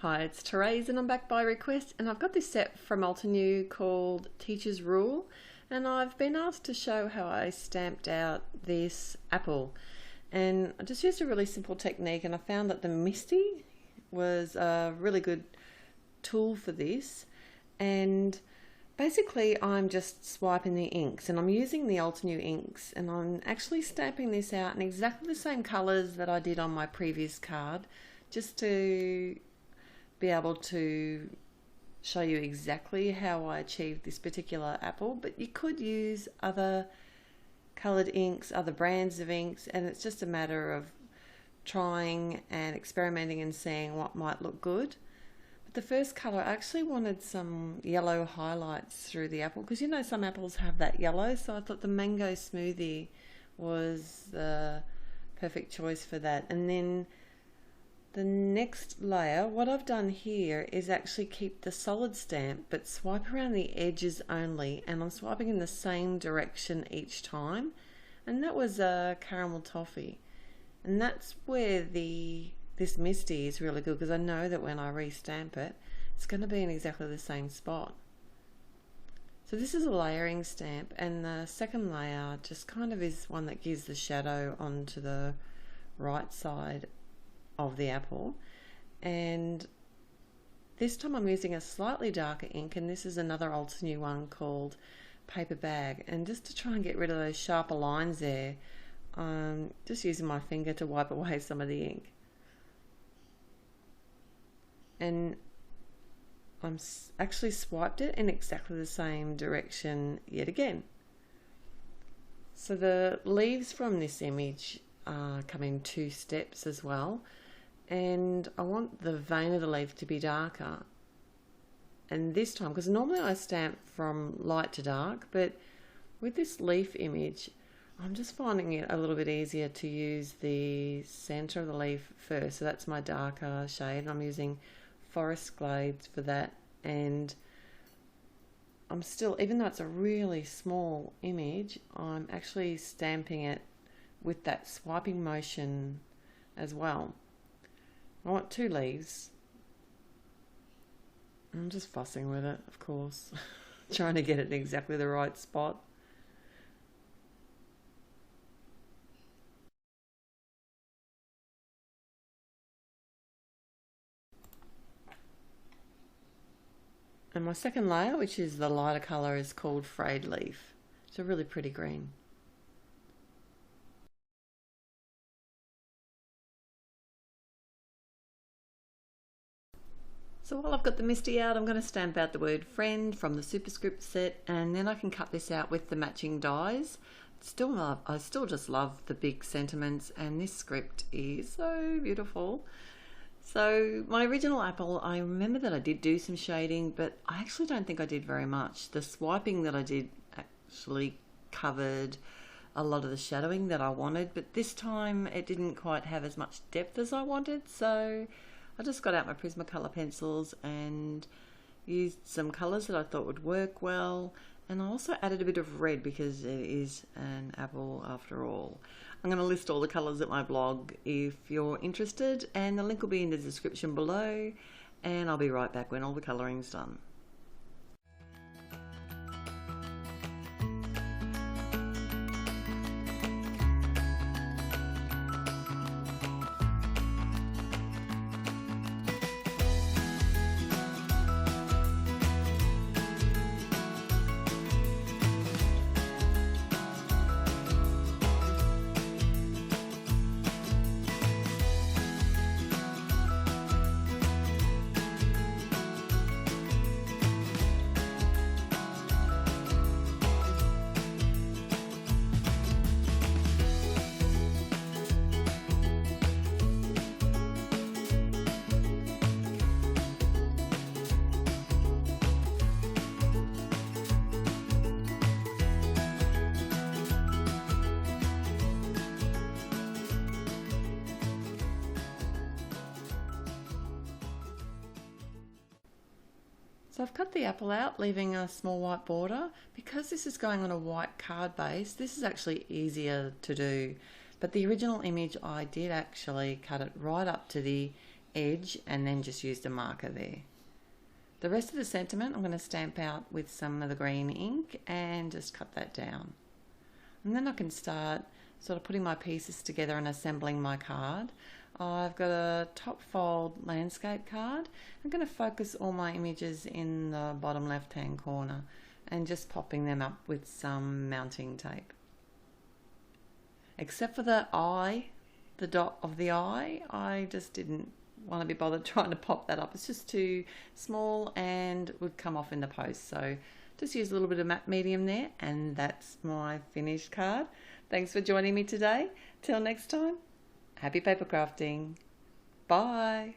Hi, it's Therese and I'm back by request, and I've got this set from Altenew called Teacher's Rule, and I've been asked to show how I stamped out this apple. And I just used a really simple technique, and I found that the Misty was a really good tool for this. And basically I'm just swiping the inks, and I'm using the Altenew inks, and I'm actually stamping this out in exactly the same colours that I did on my previous card, just to be able to show you exactly how I achieved this particular apple. But you could use other coloured inks, other brands of inks, and it's just a matter of trying and experimenting and seeing what might look good. But the first colour, I actually wanted some yellow highlights through the apple, because you know some apples have that yellow, so I thought the mango smoothie was the perfect choice for that. And then the next layer, what I've done here is actually keep the solid stamp but swipe around the edges only, and I'm swiping in the same direction each time, and that was a caramel toffee. And that's where this Misty is really good, because I know that when I re-stamp it, it's going to be in exactly the same spot. So this is a layering stamp, and the second layer just kind of is one that gives the shadow onto the right side of the apple. And this time I'm using a slightly darker ink, and this is another Altenew one called Paper Bag, and just to try and get rid of those sharper lines there, I'm just using my finger to wipe away some of the ink. And I'm actually swiped it in exactly the same direction yet again. So the leaves from this image come in two steps as well, and I want the vein of the leaf to be darker. And this time, because normally I stamp from light to dark, but with this leaf image I'm just finding it a little bit easier to use the center of the leaf first. So that's my darker shade. I'm using Forest Glades for that, and I'm still, even though it's a really small image, I'm actually stamping it with that swiping motion as well. I want two leaves. I'm just fussing with it, of course, trying to get it in exactly the right spot. And my second layer, which is the lighter colour, is called Frayed Leaf. It's a really pretty green. So while I've got the Misty out, I'm going to stamp out the word friend from the superscript set, and then I can cut this out with the matching dies. I still just love the big sentiments, and this script is so beautiful. So my original apple, I remember that I did do some shading, but I actually don't think I did very much. The swiping that I did actually covered a lot of the shadowing that I wanted, but this time it didn't quite have as much depth as I wanted, so I just got out my Prismacolor pencils and used some colours that I thought would work well, and I also added a bit of red because it is an apple after all. I'm going to list all the colours at my blog if you're interested, and the link will be in the description below, and I'll be right back when all the colouring's done. So I've cut the apple out, leaving a small white border. Because this is going on a white card base, this is actually easier to do. But the original image, I did actually cut it right up to the edge and then just used a marker there. The rest of the sentiment I'm going to stamp out with some of the green ink and just cut that down. And then I can start sort of putting my pieces together and assembling my card. I've got a top fold landscape card. I'm going to focus all my images in the bottom left hand corner and just popping them up with some mounting tape. Except for the eye, the dot of the eye, I just didn't want to be bothered trying to pop that up. It's just too small and would come off in the post. So just use a little bit of matte medium there, and that's my finished card. Thanks for joining me today. Till next time, happy paper crafting. Bye.